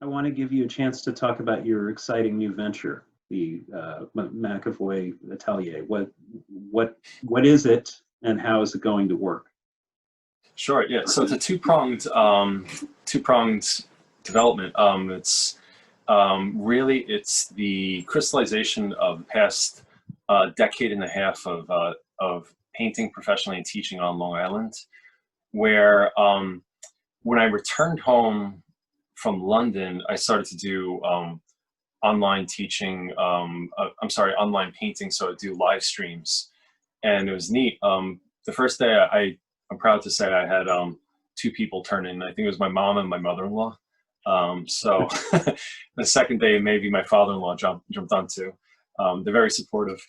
I want to give you a chance to talk about your exciting new venture, the McEvoy Atelier. What is it, and how is it going to work? Sure. Yeah. So it's a two-pronged development. It's really it's the crystallization of the past decade and a half of painting professionally and teaching on Long Island, where when I returned home from London, I started to do online teaching. Online painting. So I do live streams, and it was neat. The first day, I'm proud to say I had two people turn in. I think it was my mom and my mother-in-law. So the second day, maybe my father-in-law jumped onto. They're very supportive.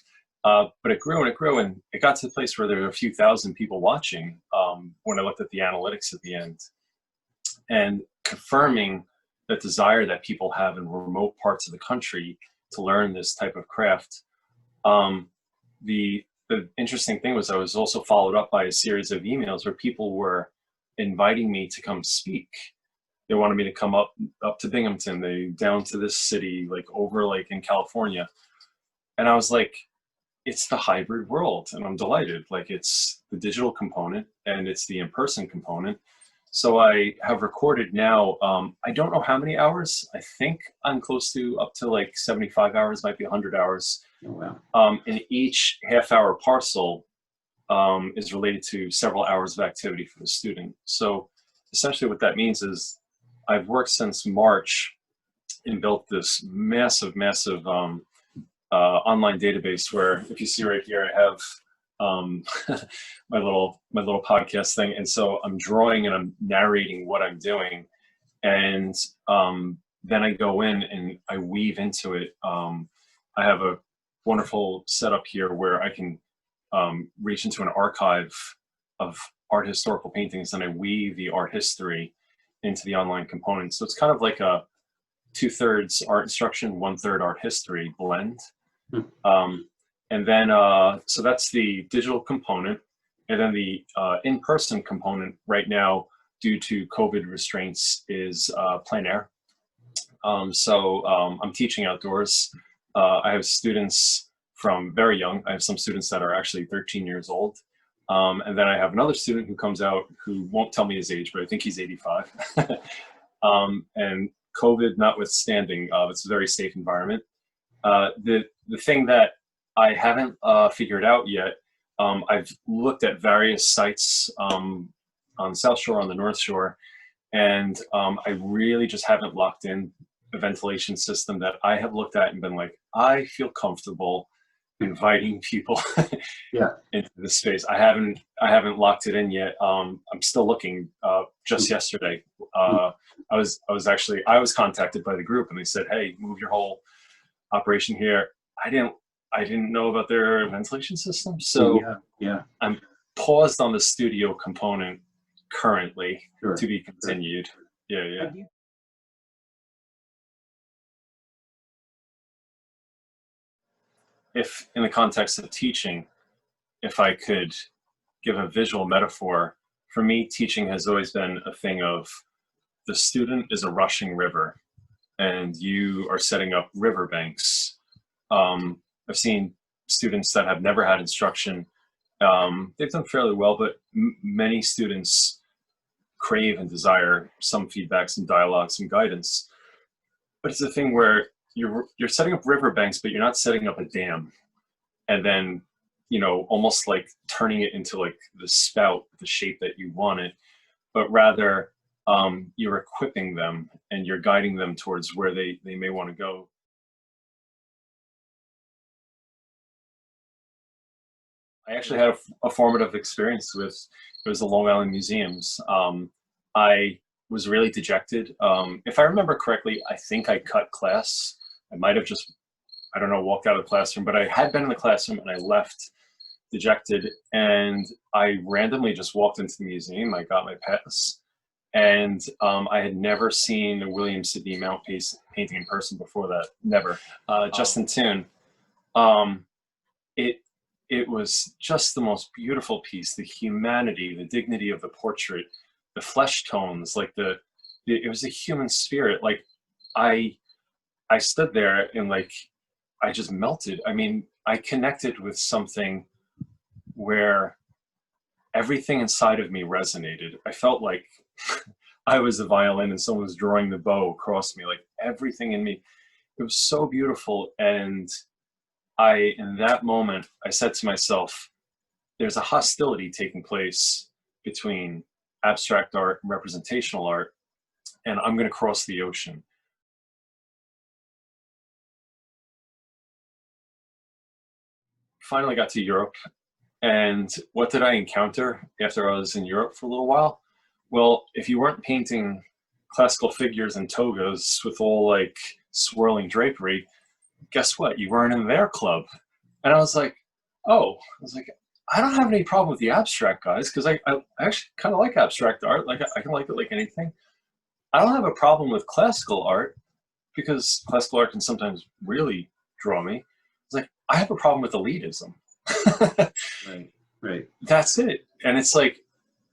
But it grew and it grew, and it got to the place where there were a few thousand people watching when I looked at the analytics at the end, and confirming that desire that people have in remote parts of the country to learn this type of craft. The interesting thing was I was also followed up by a series of emails where people were inviting me to come speak. They wanted me to come up to Binghamton, down to this city, like over like in California. And I was like, it's the hybrid world, and I'm delighted. Like, it's the digital component and it's the in-person component. So I have recorded now, I don't know how many hours. I think I'm close to up to like 75 hours, might be 100 hours. Oh, wow. And each half-hour parcel is related to several hours of activity for the student. So essentially what that means is I've worked since March and built this massive online database where, if you see right here, I have my little podcast thing, and so I'm drawing and I'm narrating what I'm doing, and then I go in and I weave into it. I have a wonderful setup here where I can reach into an archive of art historical paintings, and I weave the art history into the online component. So it's kind of like a 2/3 art instruction, 1/3 art history blend. And then, so that's the digital component. And then the in-person component right now, due to COVID restraints, is plein air. So I'm teaching outdoors. I have students from very young. I have some students that are actually 13 years old. And then I have another student who comes out who won't tell me his age, but I think he's 85. And COVID notwithstanding, it's a very safe environment. The thing that I haven't figured out yet, I've looked at various sites on the South Shore, on the North Shore, and I really just haven't locked in a ventilation system that I have looked at and been like, I feel comfortable inviting people Yeah. into this space. I haven't locked it in yet. I'm still looking. Just yesterday, I was contacted by the group, and they said, hey, move your whole operation here. I didn't know about their ventilation system, so yeah. I'm paused on the studio component currently. Sure. To be continued. Sure. Yeah. If in the context of teaching, if I could give a visual metaphor, for me, teaching has always been a thing of the student is a rushing river, and you are setting up riverbanks. I've seen students that have never had instruction. They've done fairly well, but many students crave and desire some feedback, some dialogue, some guidance. But it's a thing where you're setting up riverbanks, but you're not setting up a dam, and then almost like turning it into like the spout, the shape that you want it, but rather you're equipping them and you're guiding them towards where they may want to go. I actually had a formative experience with, it was the Long Island Museums. I was really dejected. If I remember correctly, I think I cut class. I might have just, I don't know, walked out of the classroom, but I had been in the classroom and I left dejected, and I randomly just walked into the museum. I got my pass, and I had never seen a William Sidney Mount painting in person before that, never. Justin Toon. It was just the most beautiful piece, the humanity, the dignity of the portrait, the flesh tones, like it was a human spirit. Like, I I stood there and like I just melted. I mean, I connected with something where everything inside of me resonated. I felt like I was the violin and someone was drawing the bow across me, like everything in me. It was so beautiful. And in that moment, I said to myself, there's a hostility taking place between abstract art and representational art, and I'm going to cross the ocean. Finally got to Europe, and what did I encounter after I was in Europe for a little while? Well, if you weren't painting classical figures and togas with all like swirling drapery, guess what? You weren't in their club. And I was like, oh, I don't have any problem with the abstract guys because I actually kind of like abstract art. Like I can like it like anything. I don't have a problem with classical art because classical art can sometimes really draw me. It's like, I have a problem with elitism. Right. Right. That's it. And it's like,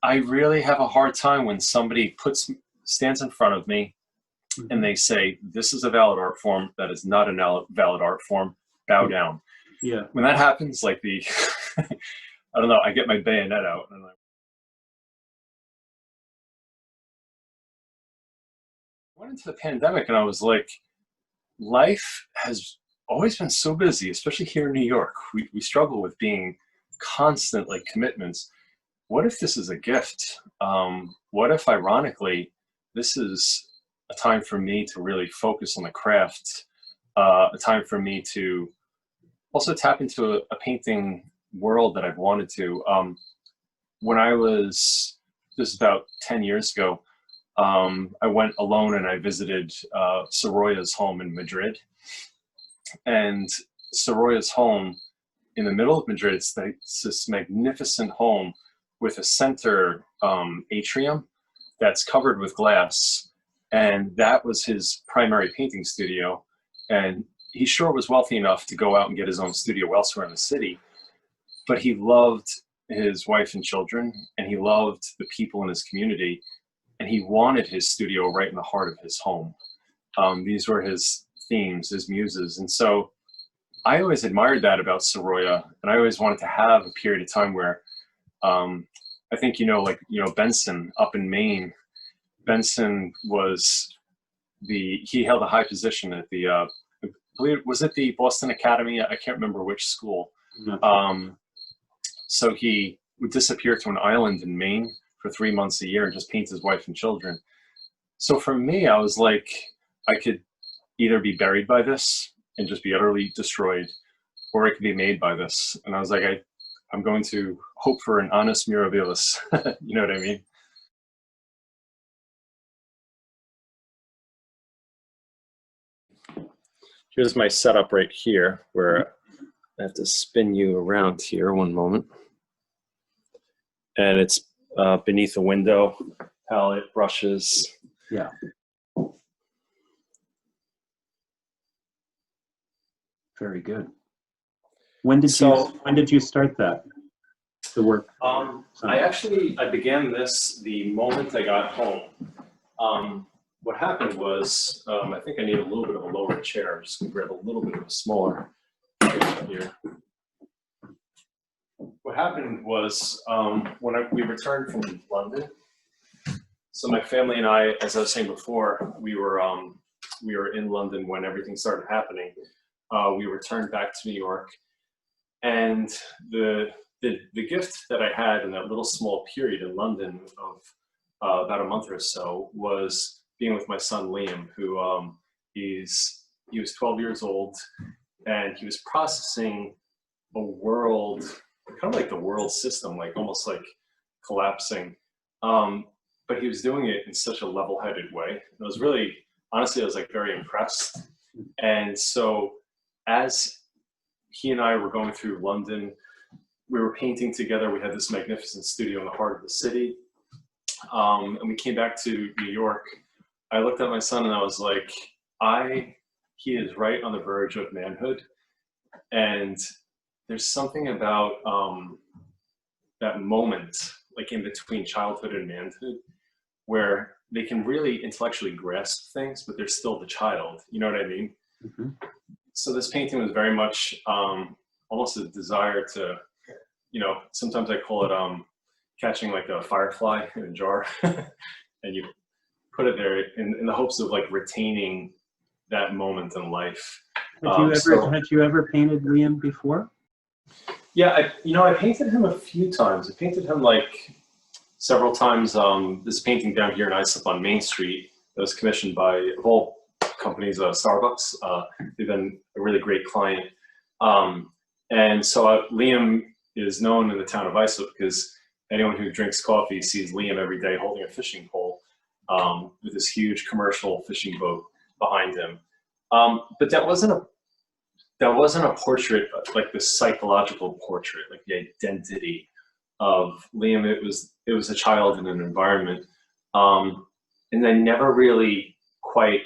I really have a hard time when somebody stands in front of me and they say, this is a valid art form, that is not a valid art form, bow down. Yeah. When that happens, like I don't know, I get my bayonet out and I went into the pandemic and I was like, life has always been so busy, especially here in New York. We struggle with being constant like commitments. What if this is a gift? What if ironically, this is a time for me to really focus on the craft, a time for me to also tap into a painting world that I've wanted to. When this is about 10 years ago, I went alone and I visited Soroya's home in Madrid. And Soroya's home in the middle of Madrid, it's this magnificent home with a center atrium that's covered with glass. And that was his primary painting studio. And he sure was wealthy enough to go out and get his own studio elsewhere in the city. But he loved his wife and children, and he loved the people in his community. And he wanted his studio right in the heart of his home. These were his themes, his muses. And so I always admired that about Soroya. And I always wanted to have a period of time where I think, Benson up in Maine, Benson he held a high position at I believe, was it the Boston Academy? I can't remember which school. So he would disappear to an island in Maine for 3 months a year and just paint his wife and children. So for me, I was like, I could either be buried by this and just be utterly destroyed, or it could be made by this. And I was like, I'm going to hope for an honest mirabilis. You know what I mean? Here's my setup right here, where I have to spin you around here one moment. And it's beneath a window, palette, brushes. Yeah. Very good. When did you start that? The work? I began this the moment I got home. What happened was, I think I need a little bit of a lower chair. I'm just gonna grab a little bit of a smaller chair here. What happened was, when we returned from London, so my family and I, as I was saying before, we were in London when everything started happening. We returned back to New York, and the gift that I had in that little small period in London of about a month or so was being with my son Liam, who he was 12 years old, and he was processing a world, kind of like the world system, like almost like collapsing. But he was doing it in such a level-headed way. And I was really, honestly, I was like very impressed. And so as he and I were going through London, we were painting together. We had this magnificent studio in the heart of the city. And we came back to New York. I looked at my son and I was like, he is right on the verge of manhood. And there's something about that moment, like in between childhood and manhood, where they can really intellectually grasp things, but they're still the child. You know what I mean? Mm-hmm. So this painting was very much almost a desire to, you know, sometimes I call it catching like a firefly in a jar, and you put it there in the hopes of like retaining that moment in life. Had you ever painted Liam before? Yeah, I painted him a few times. I painted him like several times. This painting down here in Islip on Main Street that was commissioned by, of all companies, Starbucks. They've been a really great client. And so Liam is known in the town of Islip because anyone who drinks coffee sees Liam every day holding a fishing pole with this huge commercial fishing boat behind him. But that wasn't a portrait, like the psychological portrait, like the identity of Liam. It was a child in an environment, and I never really quite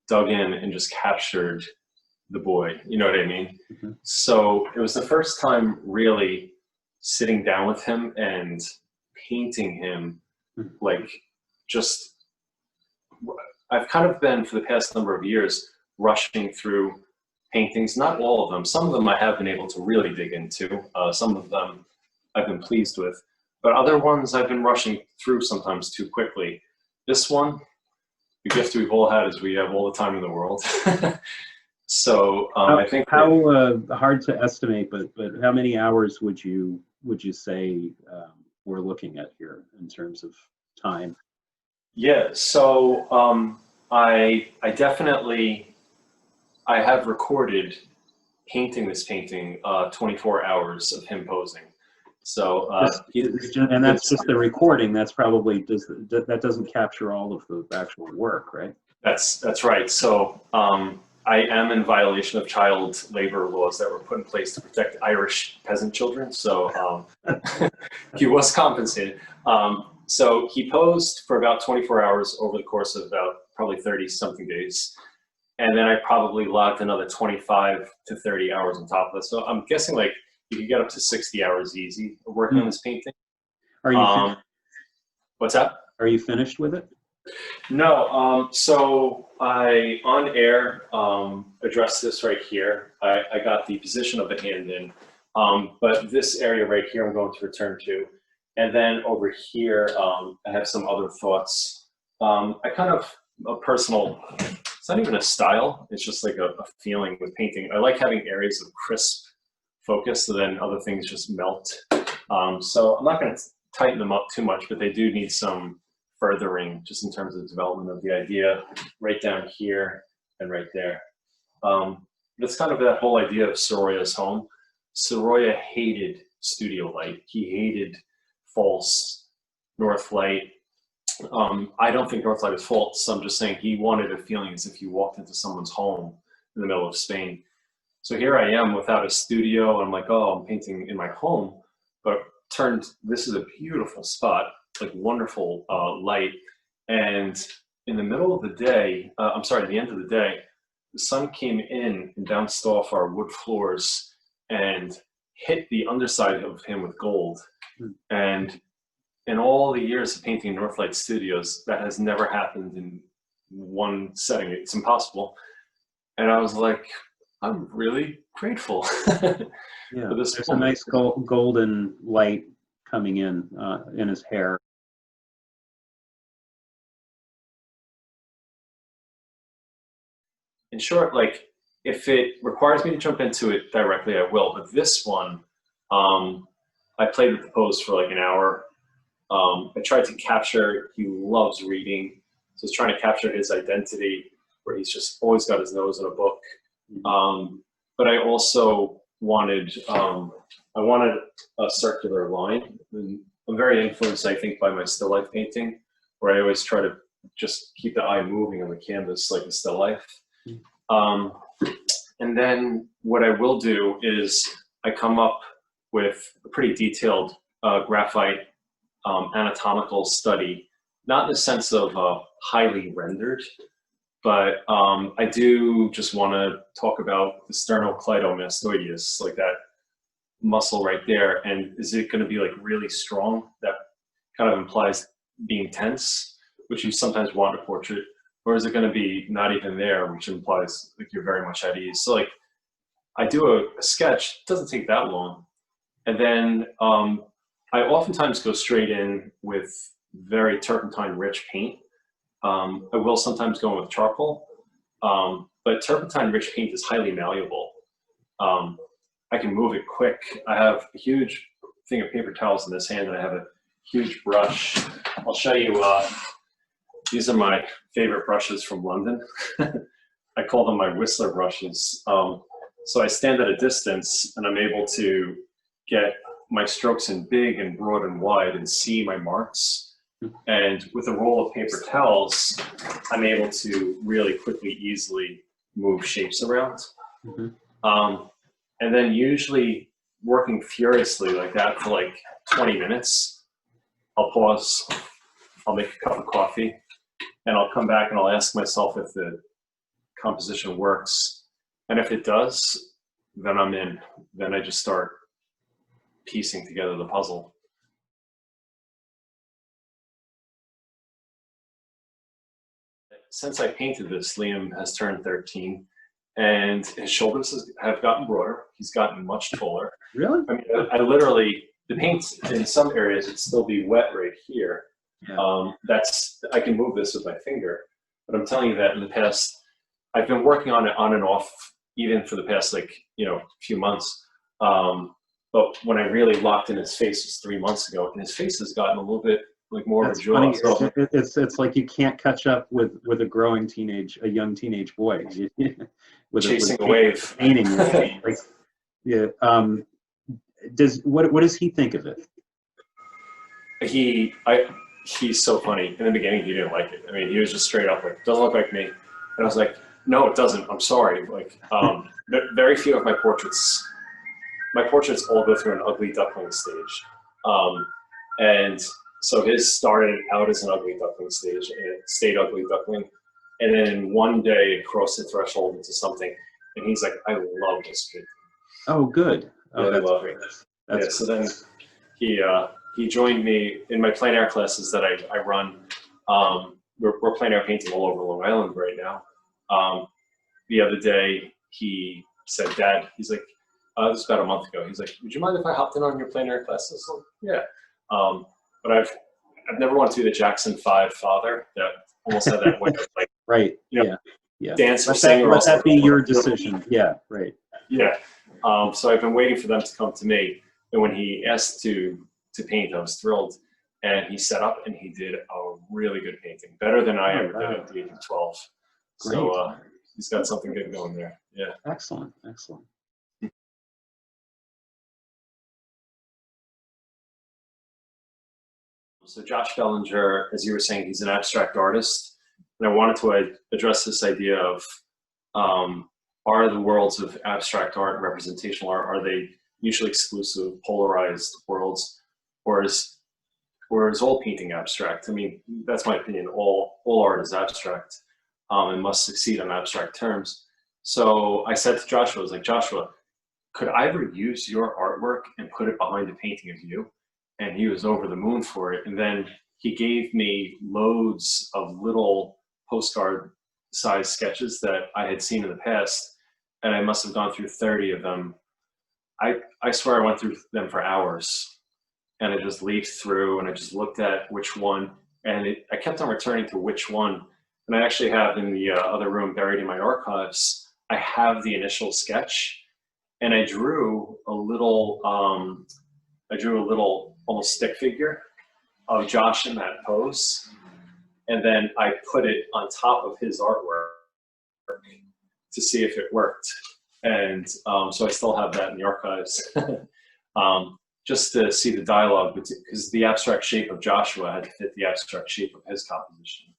dug in and just captured the boy. You know what I mean? Mm-hmm. So it was the first time really sitting down with him and painting him. Like, just, I've kind of been for the past number of years rushing through paintings, not all of them. Some of them I have been able to really dig into. Some of them I've been pleased with, but other ones I've been rushing through sometimes too quickly. This one, the gift we've all had is we have all the time in the world. So I think how hard to estimate, but how many hours would you say we're looking at here in terms of time? Yeah, so I definitely, I have recorded painting this painting 24 hours of him posing. So and that's just the recording. That's probably that doesn't capture all of the actual work, right? That's right. So I am in violation of child labor laws that were put in place to protect Irish peasant children. So he was compensated. So he posed for about 24 hours over the course of about probably 30 something days. And then I probably logged another 25 to 30 hours on top of that. So I'm guessing like you could get up to 60 hours easy working on this painting. Are you what's that? Are you finished with it? No. So I, on air, addressed this right here. I got the position of the hand in, but this area right here I'm going to return to. And then over here, I have some other thoughts. I kind of, a personal, it's not even a style, it's just like a feeling with painting. I like having areas of crisp focus, so then other things just melt. So I'm not going to tighten them up too much, but they do need some furthering just in terms of development of the idea right down here and right there. It's kind of that whole idea of Soroya's home. Soroya hated studio light. He hated false north light. I don't think north light is false. I'm just saying he wanted a feeling as if you walked into someone's home in the middle of Spain. So here I am without a studio. I'm like, oh, I'm painting in my home, but this is a beautiful spot, like wonderful light. And in the middle of the day, at the end of the day, the sun came in and bounced off our wood floors and hit the underside of him with gold. And in all the years of painting in Northlight Studios, that has never happened in one setting. It's impossible. And I was like, I'm really grateful. Yeah, there's a nice golden light coming in his hair. In short, like, if it requires me to jump into it directly, I will. But this one, I played with the pose for like an hour. I tried to capture, he loves reading, so I was trying to capture his identity, where he's just always got his nose in a book. But I also wanted, a circular line. And I'm very influenced, I think, by my still life painting, where I always try to just keep the eye moving on the canvas like a still life. And then what I will do is I come up with a pretty detailed graphite anatomical study, not in the sense of highly rendered, but I do just want to talk about the sternocleidomastoideus, like that muscle right there. And is it going to be like really strong? That kind of implies being tense, which you sometimes want in a portrait, or is it going to be not even there, which implies like you're very much at ease? So like I do a sketch, it doesn't take that long. And then I oftentimes go straight in with very turpentine rich paint. I will sometimes go in with charcoal, but turpentine rich paint is highly malleable. I can move it quick. I have a huge thing of paper towels in this hand, and I have a huge brush. I'll show you, these are my favorite brushes from London. I call them my Whistler brushes. So I stand at a distance and I'm able to get my strokes in big and broad and wide and see my marks. And with a roll of paper towels, I'm able to really quickly, easily move shapes around. And then usually working furiously like that for like 20 minutes, I'll pause, I'll make a cup of coffee, and I'll come back and I'll ask myself if the composition works. And if it does, then I'm in. Then I just start piecing together the puzzle. Since I painted this, Liam has turned 13, and his shoulders have gotten broader. He's gotten much taller. Really? I mean, I literally, the paint in some areas would still be wet right here. Yeah. I can move this with my finger, but I'm telling you that in the past, I've been working on it on and off, even for the past few months. But when I really locked in his face was 3 months ago, and his face has gotten a little bit like more of a jaw. So, it's like you can't catch up with a young teenage boy with chasing a wave, painting. Like, yeah. What does he think of it? He's so funny. In the beginning, he didn't like it. I mean, he was just straight up like, "Doesn't look like me," and I was like, "No, it doesn't. I'm sorry." Like, very few of my portraits all go through an ugly duckling stage, and so his started out as an ugly duckling stage, and it stayed ugly duckling, and then one day it crossed the threshold into something, and he's like, "I love this painting." Oh, good. Oh, yeah, I love it. Yeah. So then he joined me in my plein air classes that I run. We're plein air painting all over Long Island right now. The other day he said, "Dad," he's like, this was about a month ago. He's like, "Would you mind if I hopped in on your plein air classes?" Like, yeah. But I've never wanted to be the Jackson 5 father that almost had that way of like, right. Yeah. Dance or sing. Let that be your decision. Yeah. Right. Yeah. So I've been waiting for them to come to me. And when he asked to paint, I was thrilled. And he set up and he did a really good painting, better than I ever did at the age of 12. Great. So he's got something good going there. Yeah. Excellent. Excellent. So Josh Bellinger, as you were saying, he's an abstract artist. And I wanted to address this idea of, are the worlds of abstract art and representational art, are they mutually exclusive, polarized worlds, or is all painting abstract? I mean, that's my opinion. All art is abstract and must succeed on abstract terms. So I said to Joshua, I was like, "Joshua, could I ever use your artwork and put it behind a painting of you?" And he was over the moon for it. And then he gave me loads of little postcard size sketches that I had seen in the past. And I must have gone through 30 of them. I swear I went through them for hours. And I just leafed through and I just looked at which one. And I kept on returning to which one. And I actually have in the other room buried in my archives, I have the initial sketch. And I drew a little almost stick figure of Josh in that pose. And then I put it on top of his artwork to see if it worked. And so I still have that in the archives, just to see the dialogue, because the abstract shape of Joshua had to fit the abstract shape of his composition.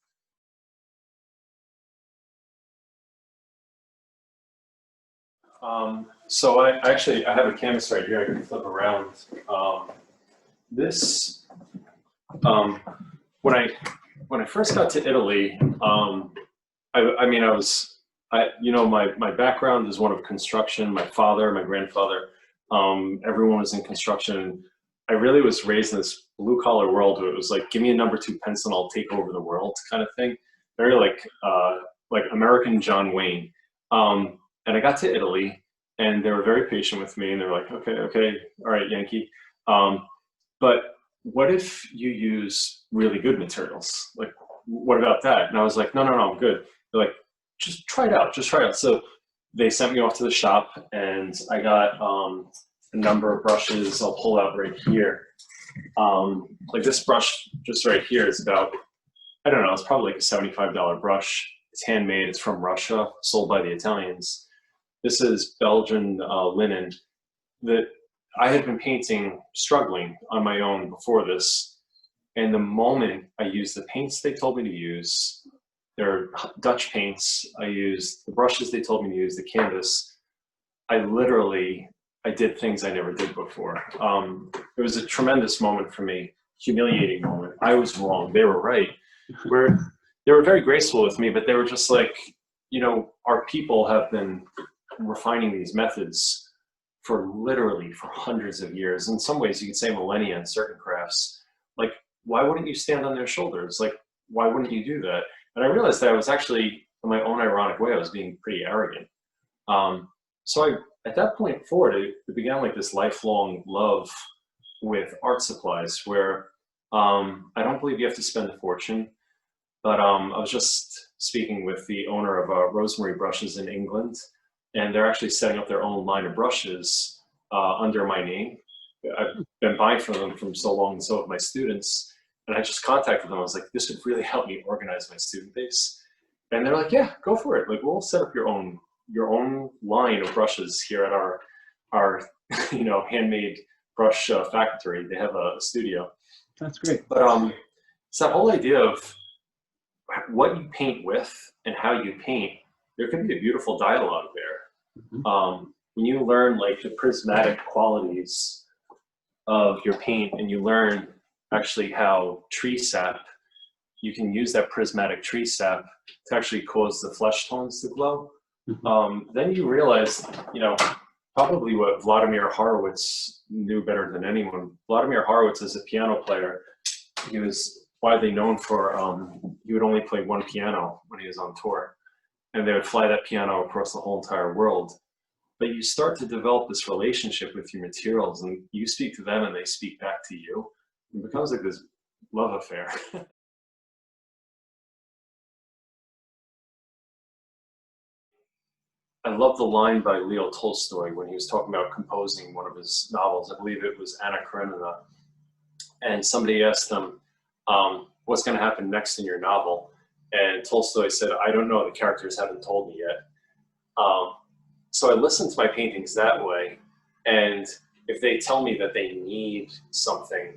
So I have a canvas right here I can flip around. When I first got to Italy, my background is one of construction. My father, my grandfather, everyone was in construction. I really was raised in this blue collar world where it was like, give me a number 2 pencil and I'll take over the world kind of thing. Very like American John Wayne. And I got to Italy and they were very patient with me and they were like, okay, all right, Yankee. But what if you use really good materials? Like, what about that? And I was like, no, I'm good. They're like, just try it out. So they sent me off to the shop and I got a number of brushes. I'll pull out right here. Like this brush just right here is about, I don't know, it's probably like a $75 brush. It's handmade, it's from Russia, sold by the Italians. This is Belgian linen that I had been painting, struggling on my own before this. And the moment I used the paints they told me to use, they're Dutch paints, I used the brushes they told me to use, the canvas, I did things I never did before. It was a tremendous moment for me, humiliating moment. I was wrong, they were right. They were very graceful with me, but they were just like, you know, our people have been refining these methods for hundreds of years. In some ways, you could say millennia in certain crafts. Like, why wouldn't you stand on their shoulders? Like, why wouldn't you do that? And I realized that I was actually, in my own ironic way, I was being pretty arrogant. So at that point forward, it began like this lifelong love with art supplies where I don't believe you have to spend a fortune, but I was just speaking with the owner of Rosemary Brushes in England, and they're actually setting up their own line of brushes under my name. I've been buying from them for so long, and so have my students. And I just contacted them. I was like, this would really help me organize my student base. And they're like, yeah, go for it. Like, we'll set up your own line of brushes here at our you know, handmade brush factory. They have a studio. That's great. But it's that whole idea of what you paint with and how you paint. There can be a beautiful dialogue there. When you learn like the prismatic qualities of your paint and you learn actually how tree sap, you can use that prismatic tree sap to actually cause the flesh tones to glow. Then you realize, you know, probably what Vladimir Horowitz knew better than anyone. Vladimir Horowitz is a piano player. He was widely known for, he would only play one piano when he was on tour. And they would fly that piano across the whole entire world. But you start to develop this relationship with your materials and you speak to them and they speak back to you. It becomes like this love affair. I love the line by Leo Tolstoy when he was talking about composing one of his novels. I believe it was Anna Karenina. And somebody asked him, what's going to happen next in your novel? And Tolstoy said, I don't know, the characters haven't told me yet. So I listen to my paintings that way. And if they tell me that they need something,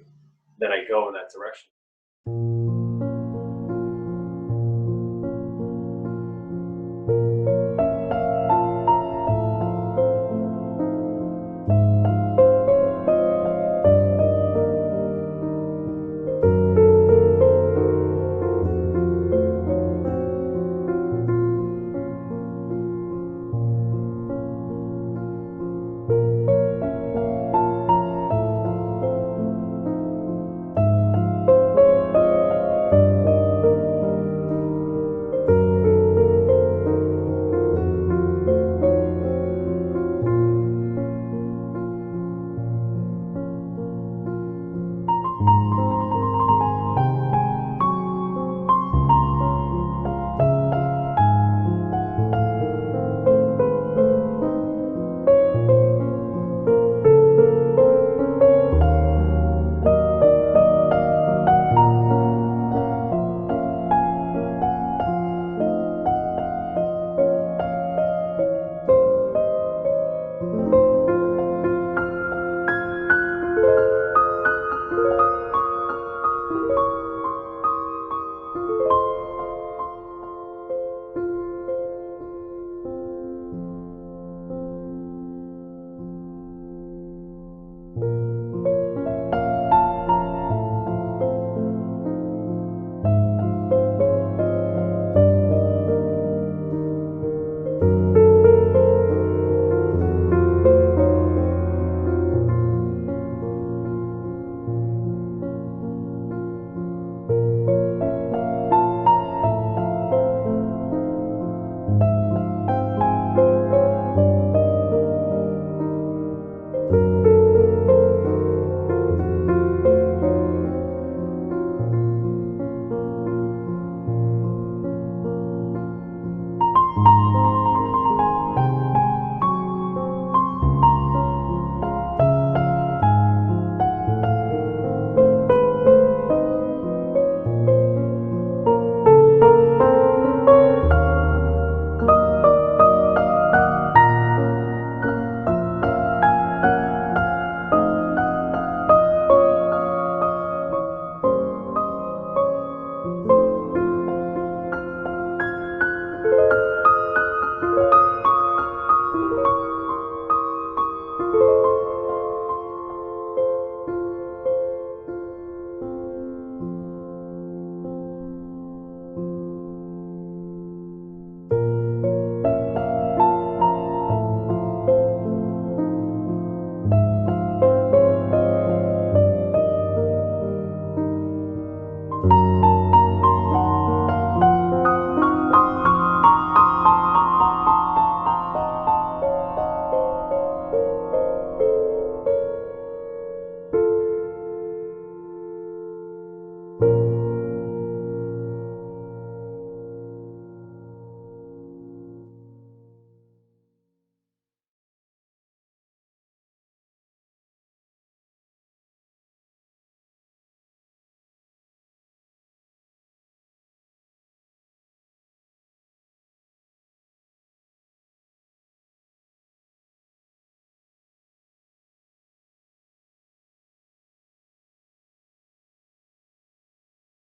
then I go in that direction.